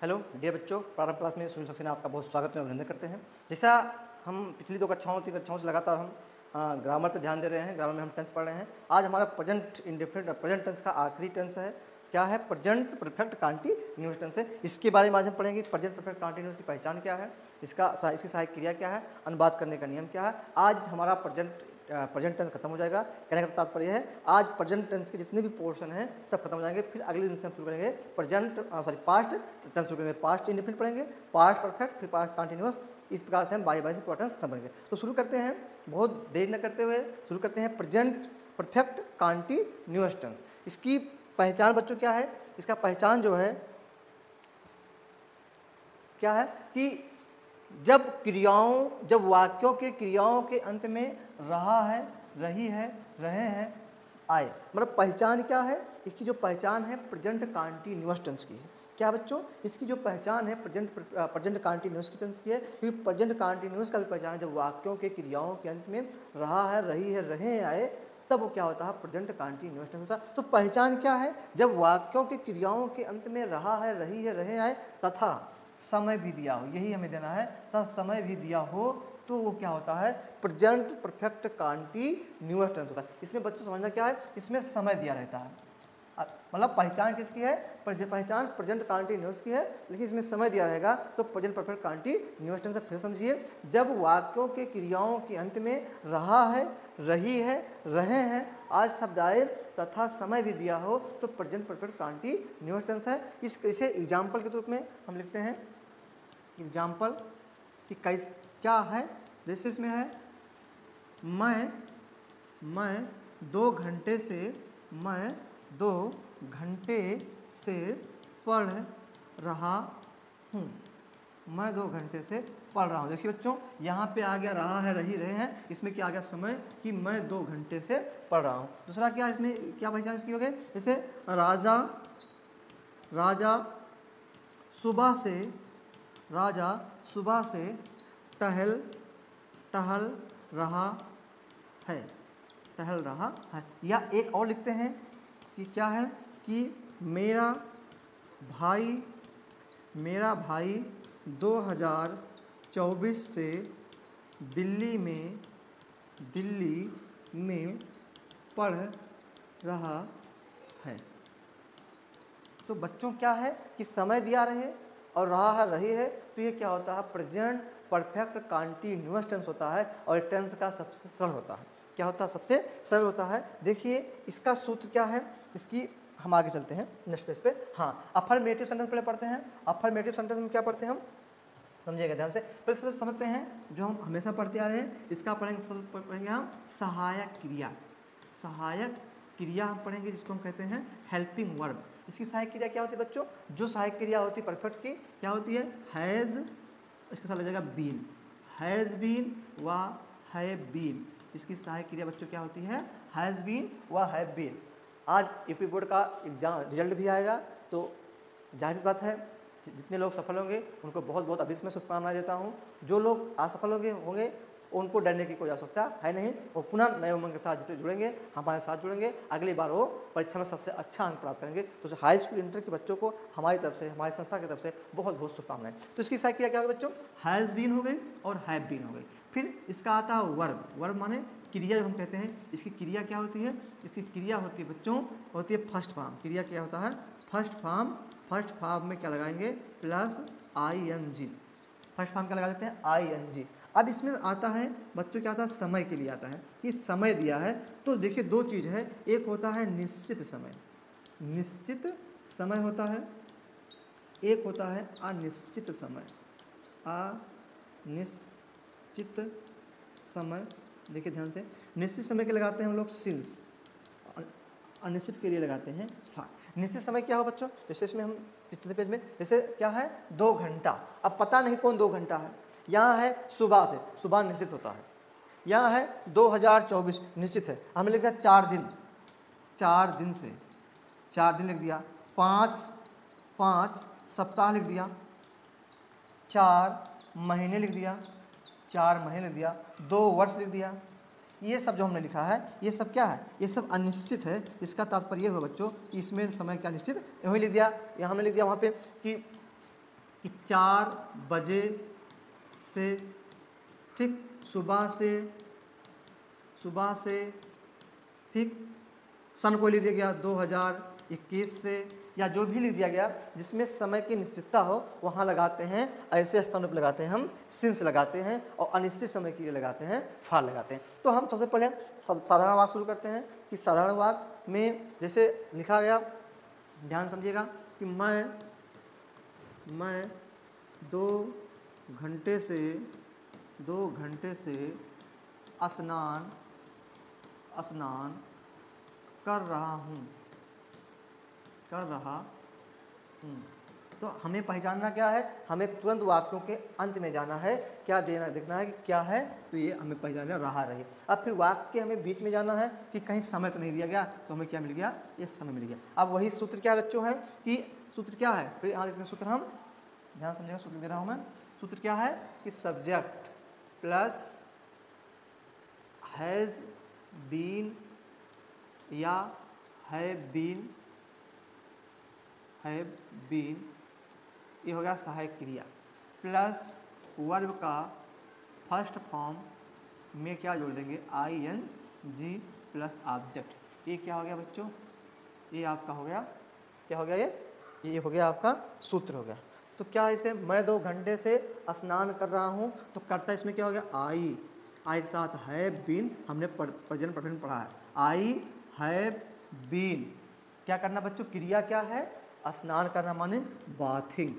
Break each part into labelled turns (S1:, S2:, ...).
S1: Hello dear बच्चों, प्रारंभ class में सुनील सक्सेना आपका बहुत स्वागत है, अभिनंदन करते हैं। जैसा हम पिछली 3 कक्षाओं से लगातार हम ग्रामर पर ध्यान दे रहे हैं। ग्रामर में हम टेंस पढ़ रहे हैं। आज हमारा प्रेजेंट इंडेफिनिट प्रेजेंट टेंस का आखिरी टेंस है। क्या है? प्रेजेंट परफेक्ट कंटीन्यूअस टेंस है। इसके बारे में आज हम पढ़ेंगे। प्रेजेंट परफेक्ट कंटीन्यूअस की पहचान क्या है, इसकी सहायक क्रिया क्या है, अनुवाद करने का नियम क्या है। आज हमारा प्रेजेंट टेंस खत्म हो जाएगा। कहने का तात्पर्य है आज प्रेजेंट टेंस के जितने भी पोर्शन हैं सब खत्म हो जाएंगे। फिर अगले दिन से हम शुरू करेंगे पास्ट टेंस शुरू करेंगे। पास्ट इंडेफिनिट पढ़ेंगे, पास्ट परफेक्ट, फिर पास्ट कंटिन्यूअस। इस प्रकार से हम बाई से पूरा टेंस खत्म करेंगे। तो शुरू करते हैं, बहुत देर न करते हुए शुरू करते हैं प्रेजेंट परफेक्ट कंटिन्यूअस टेंस। इसकी पहचान बच्चों क्या है? इसका पहचान जो है क्या है कि जब वाक्यों के क्रियाओं के अंत में रहा है, रही है, रहे हैं आए, मतलब पहचान क्या है? इसकी जो पहचान है प्रेजेंट कंटीन्यूअस टेंस की है। क्या बच्चों? इसकी जो पहचान है प्रेजेंट कंटीन्यूअस की टेंस की है। क्योंकि प्रेजेंट कंटीन्यूअस का भी पहचान है जब वाक्यों के क्रियाओं के अंत में रहा है, रही है, रहे हैं आए, तब वो क्या होता है? प्रेजेंट कंटीन्यूअस टेंस होता है। तो पहचान क्या है? जब वाक्यों के क्रियाओं के अंत में रहा है, रही है, रहे आए तथा समय भी दिया हो, यही हमें देना है, तथा समय भी दिया हो, तो वो क्या होता है? प्रेजेंट परफेक्ट कंटीन्यूअस टेंस होता है। इसमें बच्चों समझना क्या है? इसमें समय दिया रहता है। मतलब पहचान किसकी है? पहचान प्रेजेंट कंटीन्यूअस की है, लेकिन इसमें समय दिया रहेगा तो प्रेजेंट परफेक्ट कंटीन्यूअस टेंस। फिर समझिए, जब वाक्यों के क्रियाओं के अंत में रहा है, रही है, रहे हैं आज शब्द आए तथा समय भी दिया हो तो प्रेजेंट परफेक्ट कंटीन्यूअस टेंस है। इसे एग्जाम्पल के रूप में हम लिखते हैं। एग्जाम्पल कि कैसे क्या है? जैसे इसमें है मैं 2 घंटे से पढ़ रहा हूँ। मैं 2 घंटे से पढ़ रहा हूँ। देखिए बच्चों, यहाँ पे आ गया रहा है, रही, रहे हैं। इसमें क्या आ गया? समय, कि मैं 2 घंटे से पढ़ रहा हूँ। दूसरा क्या इसमें क्या पहचान इसकी हो गई? जैसे राजा सुबह से टहल रहा है। या एक और लिखते हैं कि क्या है कि मेरा भाई 2024 से दिल्ली में पढ़ रहा है। तो बच्चों क्या है कि समय दिया रहे और रहा है, रही है, तो ये क्या होता है? प्रेजेंट परफेक्ट कंटीन्यूअस टेंस होता है और टेंस का सबसे सरल होता है। क्या होता है? सबसे सरल होता है। देखिए इसका सूत्र क्या है, इसकी हम आगे चलते हैं नेक्स्ट पेज पे। हाँ, अफर्मेटिव सेंटेंस पहले पढ़ते हैं। अफर्मेटिव सेंटेंस में क्या पढ़ते हैं हम? समझिएगा ध्यान से। पहले सबसे समझते हैं जो हम हमेशा पढ़ते आ रहे हैं, इसका पढ़ेंगे हम सहायक क्रिया। सहायक क्रिया हम पढ़ेंगे जिसको हम कहते हैं हेल्पिंग वर्ब। इसकी सहायक क्रिया क्या होती है बच्चों? जो सहायक क्रिया होती है परफेक्ट की, क्या होती है? हैज़, इसके साथ लग जाएगा बीन, हैज़ बीन व हैव बीन। इसकी सहायक क्रिया बच्चों क्या होती है? हैज़ बीन व हैव बीन। आज यूपी बोर्ड का एग्जाम रिजल्ट भी आएगा, तो जाहिर बात है जितने लोग सफल होंगे उनको बहुत बहुत अभी से मैं शुभकामनाएं देता हूँ। जो लोग असफल होंगे उनको डरने की कोई आवश्यकता है नहीं। वो पुनः नए उमंग के साथ जुड़ेंगे, हमारे साथ जुड़ेंगे, अगली बार वो परीक्षा में सबसे अच्छा अंक प्राप्त करेंगे। तो हाई स्कूल इंटर के बच्चों को हमारी तरफ से, हमारी संस्था की तरफ से बहुत बहुत शुभकामनाएं। तो इसकी सहायक क्रिया क्या होगी बच्चों? हैज़ बीन हो गई और हैव बीन हो गई। फिर इसका आता है वर्ब। वर्ब माने क्रिया जो हम कहते हैं। इसकी क्रिया क्या होती है? इसकी क्रिया होती है बच्चों, होती है फर्स्ट फॉर्म। क्रिया क्या होता है? फर्स्ट फॉर्म में क्या लगाएंगे? Plus ING। फर्स्ट फॉर्म क्या लगा देते हैं? ING। अब इसमें आता है बच्चों, क्या आता है? समय के लिए आता है कि समय दिया है। तो देखिए 2 चीज़ है, एक होता है निश्चित समय होता है, एक होता है अनिश्चित समय। देखिए ध्यान से, निश्चित समय के लगाते हैं हम लोग सिंस, अनिश्चित के लिए लगाते हैं फॉर। निश्चित समय क्या हो बच्चों? जैसे इसमें हम पिछले पेज में, जैसे क्या है? 2 घंटा। अब पता नहीं कौन 2 घंटा है। यहाँ है सुबह से, सुबह निश्चित होता है। यहाँ है 2024 निश्चित है। हमने लिख दिया 4 दिन, 4 दिन से 4 दिन लिख दिया। 5 सप्ताह लिख दिया। 4 महीने लिख दिया, 4 महीने लिख दिया। 2 वर्ष लिख दिया। ये सब जो हमने लिखा है ये सब क्या है? ये सब अनिश्चित है। इसका तात्पर्य हुआ बच्चों कि इसमें समय क्या निश्चित, वही लिख दिया। यहाँ हमने लिख दिया वहाँ पे कि कि 4 बजे से, ठीक, सुबह से, ठीक, सन को लिख दिया गया 2021 से, या जो भी लिख दिया गया जिसमें समय की निश्चितता हो वहाँ लगाते हैं, ऐसे स्थानों पर लगाते हैं हम सिंस लगाते हैं, और अनिश्चित समय के लिए लगाते हैं फार लगाते हैं। तो हम सबसे पहले साधारण वाक्य शुरू करते हैं कि साधारण वाक्य में जैसे लिखा गया, ध्यान समझिएगा कि मैं 2 घंटे से स्नान कर रहा हूँ। तो हमें पहचानना क्या है, हमें तुरंत वाक्यों के अंत में जाना है, क्या देखना है कि क्या है, तो ये हमें पहचानना रहा रही। अब फिर वाक्य के हमें बीच में जाना है कि कहीं समय तो नहीं दिया गया, तो हमें क्या मिल गया, ये समय मिल गया। अब वही सूत्र क्या बच्चों है कि सूत्र क्या है, फिर यहाँ लिखते हैं सूत्र, हम ध्यान समझेगा, सूत्र दे रहा हूँ मैं। सूत्र क्या है कि सब्जेक्ट प्लस हैज़ बीन या हैव बीन, ये हो गया सहायक क्रिया, प्लस वर्ब का फर्स्ट फॉर्म में क्या जोड़ देंगे, ING प्लस ऑब्जेक्ट। ये क्या हो गया बच्चों, ये आपका हो गया, क्या हो गया, ये हो गया आपका सूत्र हो गया। तो क्या इसे मैं 2 घंटे से स्नान कर रहा हूँ, तो करता इसमें क्या हो गया, आई के साथ हैव बीन, हमने प्रेजेंट परफेक्ट में पढ़ा है, आई हैव बीन। क्या करना बच्चों, क्रिया क्या है, स्नान करना माने bathing,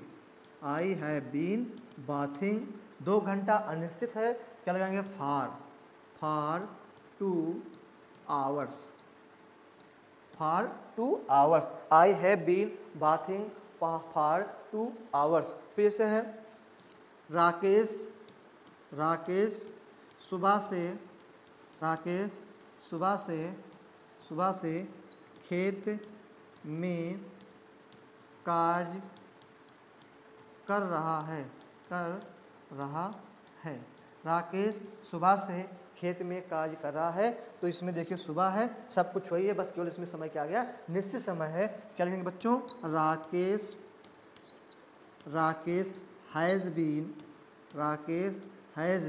S1: I have been bathing. 2 घंटा अनिश्चित है, क्या लगाएंगे, for 2 hours, I have been bathing for 2 hours. फिर से है राकेश सुबह से खेत में कार्य कर रहा है। राकेश सुबह से खेत में कार्य कर रहा है, तो इसमें देखिए सुबह है, सब कुछ वही है, बस केवल इसमें समय क्या आ गया, निश्चित समय है। क्या लिखेंगे बच्चों, राकेश हैज़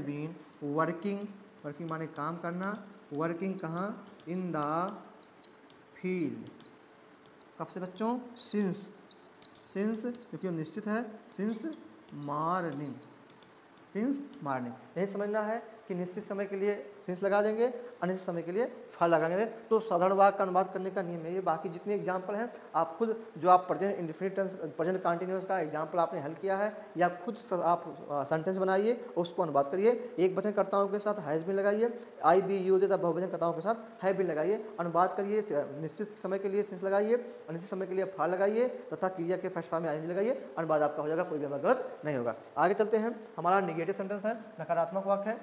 S1: बीन वर्किंग माने काम करना, वर्किंग कहाँ, इन द फील्ड। कब से बच्चों, सिंस क्योंकि निश्चित है, सिंस मॉर्निंग। यही समझना है कि निश्चित समय के लिए सिंस लगा देंगे, अनिश्चित समय के लिए फॉर लगाएंगे। तो साधारण वाक्य का अनुवाद करने का नियम है ये। बाकी जितने एग्जाम्पल हैं आप खुद, जो आप present indefinite tense, present continuous का एग्जाम्पल आपने हल किया है, या खुद आप सेंटेंस बनाइए और उसको अनुवाद करिए। एक वचन कर्ताओं के साथ हैज़ बीन लगाइए, IBU देता बहुवचन कर्ताओं के साथ हैव बीन लगाइए, अनुवाद करिए, निश्चित समय के लिए सिंस लगाइए, अनिश्चित समय के लिए फॉर लगाइए, तथा क्रिया के फर्स्ट फॉर्म में ING लगाइए, अनुवाद आपका हो जाएगा, कोई भी गलत नहीं होगा। आगे चलते हैं, हमारा नेगेटिव सेंटेंस है, नकारात्मक वाक्य है।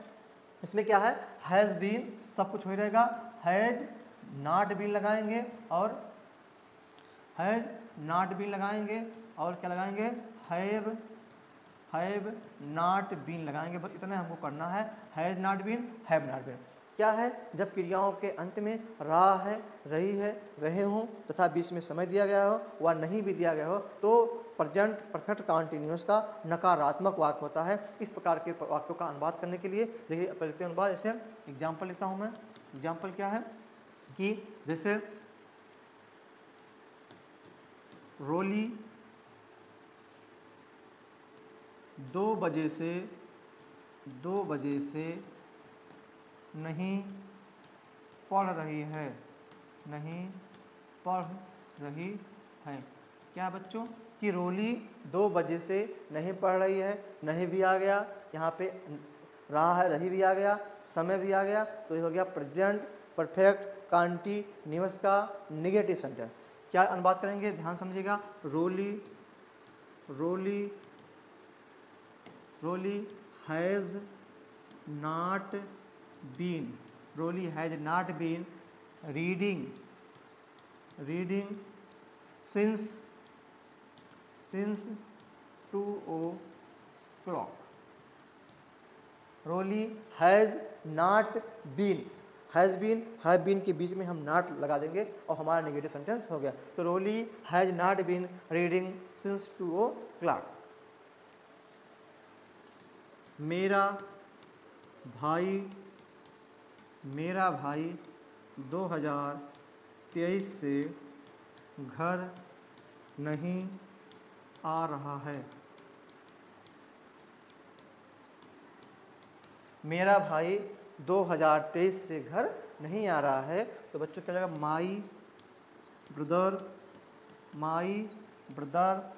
S1: इसमें क्या है, हैज़ बीन, सब कुछ हो रहेगा, हैज़ नॉट बीन लगाएंगे, और हैज़ नॉट बीन लगाएंगे, और क्या लगाएंगे, हैव नॉट बीन लगाएंगे। बस इतना हमको करना है, has not been, have not been. क्या है, जब क्रियाओं के अंत में रहा है, रही है, रहे हों तथा बीच में समय दिया गया हो व नहीं भी दिया गया हो, तो प्रेजेंट परफेक्ट कंटिन्यूअस का नकारात्मक वाक्य होता है। इस प्रकार के वाक्यों का अनुवाद करने के लिए देखिए पहले अनुवाद, जैसे एग्जाम्पल लिखता हूँ मैं। एग्जाम्पल क्या है कि जैसे रोली 2 बजे से नहीं पढ़ रही है। क्या बच्चों कि रोली 2 बजे से नहीं पढ़ रही है, नहीं भी आ गया, यहाँ पे रहा है, रही भी आ गया, समय भी आ गया, तो ये हो गया प्रेजेंट परफेक्ट कंटीन्यूअस का नेगेटिव सेंटेंस। क्या अनुवाद करेंगे, ध्यान समझिएगा। Roli has not been reading since 2 o'clock. Roli has not been, has been के बीच में हम नॉट लगा देंगे और हमारा नेगेटिव सेंटेंस हो गया। तो Roli has not been reading since 2 o'clock। मेरा भाई 2023 से घर नहीं आ रहा है। मेरा भाई 2023 से घर नहीं आ रहा है। तो बच्चों क्या लगेगा, my brother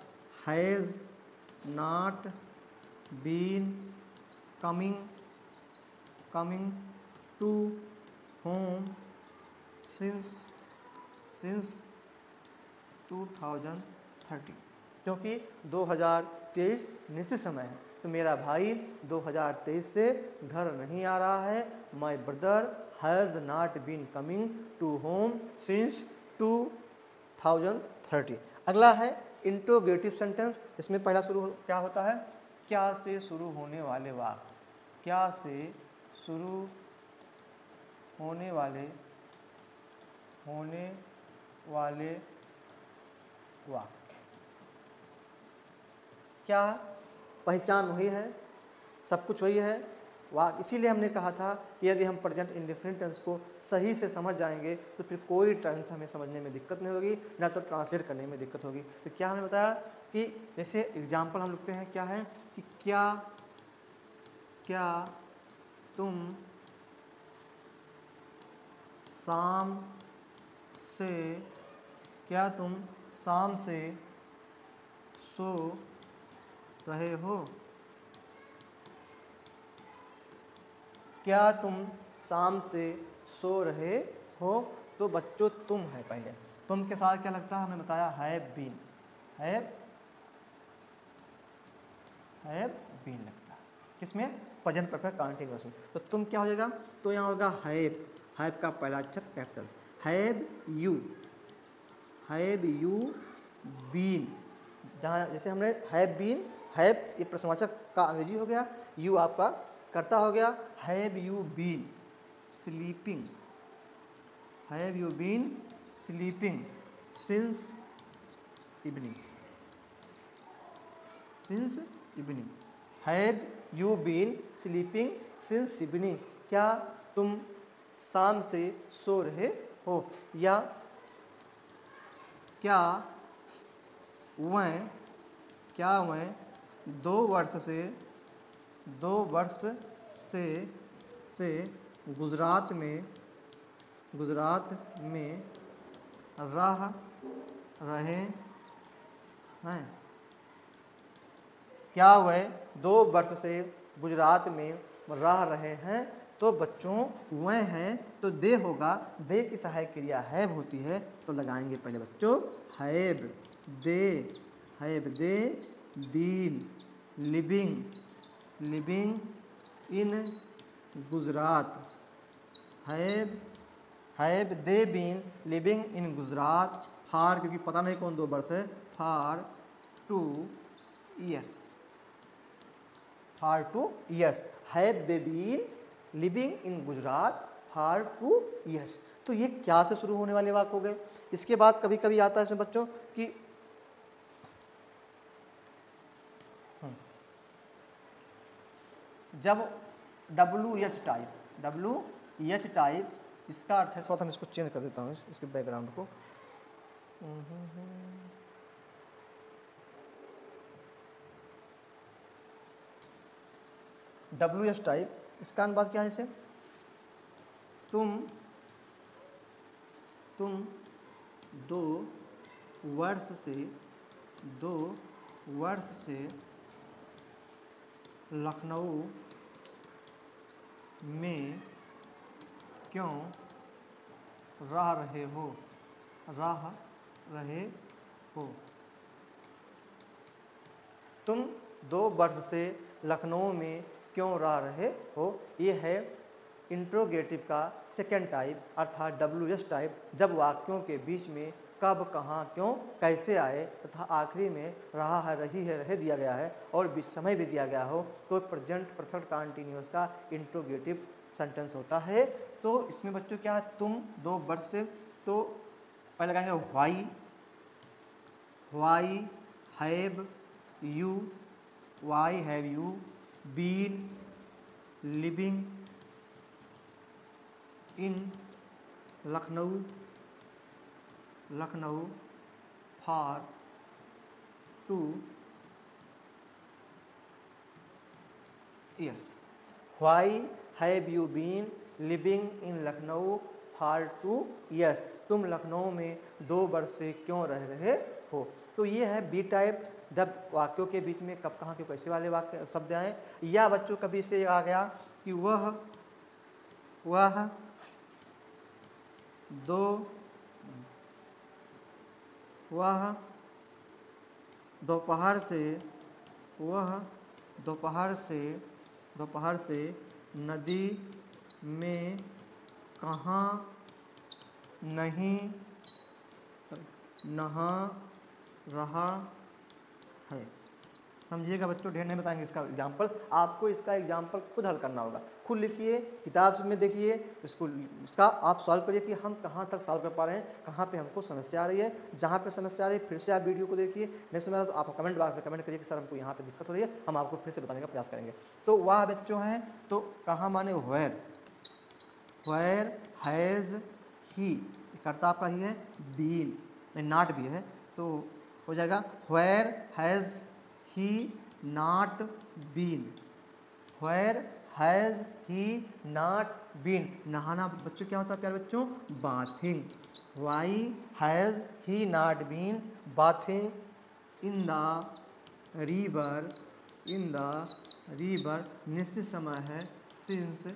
S1: has not been coming to home since 2030, क्योंकि 2023 निश्चित समय है। तो मेरा भाई 2023 से घर नहीं आ रहा है। My brother has not been coming to home since 2030। अगला है इंट्रोगेटिव सेंटेंस। इसमें पहला क्या होता है, क्या से शुरू होने वाले वाक्य। क्या से शुरू होने वाले वाक्य। क्या पहचान वही है, सब कुछ वही है वाक्य। इसीलिए हमने कहा था कि यदि हम प्रेजेंट इंडेफिनिट टेंस को सही से समझ जाएंगे तो फिर कोई टेंस हमें समझने में दिक्कत नहीं होगी, ना तो ट्रांसलेट करने में दिक्कत होगी। तो क्या हमने बताया कि जैसे एग्जाम्पल हम लिखते हैं, क्या है कि क्या तुम शाम से सो रहे हो। क्या तुम शाम से सो रहे हो। तो बच्चों तुम है, पहले तुम के साथ क्या लगता है, हमने बताया हैव बीन लगता है किसमें, प्रेजेंट परफेक्ट कंटीन्यूअस में। तो तुम क्या हो जाएगा, तो यहाँ होगा हैव का पहला अक्षर कैपिटल। हैव यू बीन, जहाँ जैसे हमने हैव बीन, हैव ये प्रश्नवाचक का अंग्रेजी हो गया, यू आपका कर्ता हो गया। Have you been sleeping since evening. Have you been sleeping since evening, क्या तुम शाम से सो रहे हो। या क्या वह 2 वर्ष से गुजरात में रह रहे हैं। क्या वह 2 वर्ष से गुजरात में रह रहे हैं। तो बच्चों वह हैं तो दे होगा, दे की सहायक क्रिया हैव होती है, तो लगाएंगे पहले बच्चों have they been living in Gujarat. Have they been living in Gujarat for, क्योंकि पता नहीं कौन 2 वर्ष है, for 2 years. Have they been living in Gujarat for 2 years. तो ये क्या से शुरू होने वाले वाक्य हो गए। इसके बाद कभी कभी आता है इसमें बच्चों कि जब WH टाइप, इसका अर्थ है, थोड़ा हम इसको चेंज कर देता हूँ, इसके बैकग्राउंड को। WH टाइप, इसका अनुवाद क्या है, इसे तुम 2 वर्ष से लखनऊ में क्यों रह रहे हो। तुम 2 वर्ष से लखनऊ में क्यों रह रहे हो। ये है इंट्रोगेटिव का सेकेंड टाइप, अर्थात WH टाइप, जब वाक्यों के बीच में कब, कहाँ, क्यों, कैसे आए तथा आखिरी में रहा है, रही है, रहे दिया गया है और बीच समय भी दिया गया हो, तो प्रेजेंट परफेक्ट कंटीन्यूअस का इंट्रोगेटिव सेंटेंस होता है। तो इसमें बच्चों क्या है, तुम 2 वर्ष से, तो पहले लगाएंगे why have you been living in Lucknow for 2 years. Why have you been living in Lucknow for 2 years? तुम लखनऊ में 2 वर्ष से क्यों रह रहे हो? तो ये है बी टाइप, जब वाक्यों के बीच में कब कहाँ के कैसे वाले वाक्य शब्द आए, या बच्चों कभी से आ गया कि वह दोपहर से नदी में कहाँ नहीं नहा रहा है। समझिएगा बच्चों, ढेर नहीं बताएंगे इसका एग्जाम्पल, आपको इसका एग्जाम्पल खुद हल करना होगा। खुद लिखिए, किताब में देखिए, इसका आप सॉल्व करिए कि हम कहाँ तक सॉल्व कर पा रहे हैं, कहाँ पे हमको समस्या आ रही है। जहाँ पे समस्या आ रही है फिर से आप वीडियो को देखिए, नहीं सुना तो आप कमेंट बॉक्स में कमेंट करिए कि सर हमको यहाँ पे दिक्कत हो रही है, हम आपको फिर से बताने का प्रयास करेंगे। तो वह बच्चों हैं, तो कहाँ माने वेयर हैज़ ही, करता आपका ही है, बीन नहीं नॉट भी है, तो हो जाएगा where has he not been, where has he not been. नहाना बच्चों क्या होता है प्यारे बच्चों, bathing. Why has he not been bathing in the river, निश्चित समय है सिंस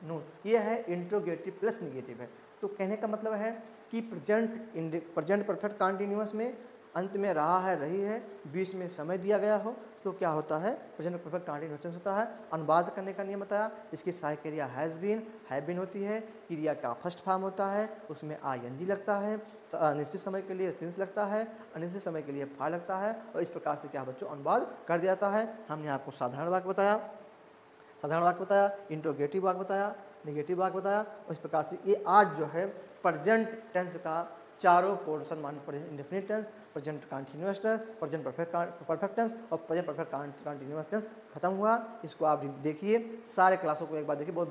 S1: नून। ये है इंट्रोगेटिव प्लस निगेटिव है। तो कहने का मतलब है कि प्रेजेंट परफेक्ट कॉन्टिन्यूअस में अंत में रहा है, रही है, बीच में समय दिया गया हो तो क्या होता है, प्रेजेंट परफेक्ट कॉन्टिन्यूअस होता है। अनुवाद करने का नियम बताया, इसकी सहायक क्रिया हैज़ बीन होती है, क्रिया का फर्स्ट फॉर्म होता है, उसमें आईएनजी लगता है, निश्चित समय के लिए सिंस लगता है, अनिश्चित समय के लिए फार लगता है, और इस प्रकार से क्या बच्चों अनुवाद कर दिया जाता है। हमने आपको साधारण वाक्य बताया, इंट्रोगेटिव वाक्य बताया, निगेटिव वाक्य बताया, और इस प्रकार से ये आज जो है प्रेजेंट टेंस का चारों पोर्शन मान present indefinite tense, present continuous tense, present perfect tense और प्रेजेंट परफेक्ट कंटीन्यूअस टेंस खत्म हुआ। इसको आप देखिए, सारे क्लासों को एक बार देखिए, बहुत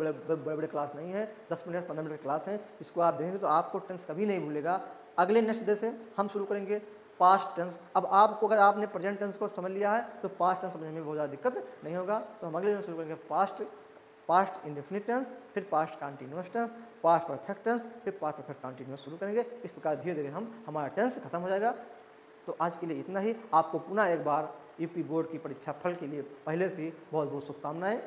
S1: बड़े क्लास नहीं है, 10 मिनट 15 मिनट क्लास है। इसको आप देखेंगे तो आपको टेंस कभी नहीं भूलेगा। अगले नेक्स्ट डे से हम शुरू करेंगे पास्ट टेंस। अब आपको अगर आपने प्रेजेंट टेंस को समझ लिया है तो पास्ट टेंस समझने में बहुत ज़्यादा दिक्कत नहीं होगा। तो हम अगले दिन शुरू करेंगे पास्ट इंडेफिनिट टेंस, फिर past continuous tense, past perfect tense, फिर पास्ट परफेक्ट कंटीन्यूअस शुरू करेंगे। इस प्रकार धीरे धीरे हमारा टेंस खत्म हो जाएगा। तो आज के लिए इतना ही। आपको पुनः एक बार यूपी बोर्ड की परीक्षा फल के लिए पहले से ही बहुत बहुत शुभकामनाएं।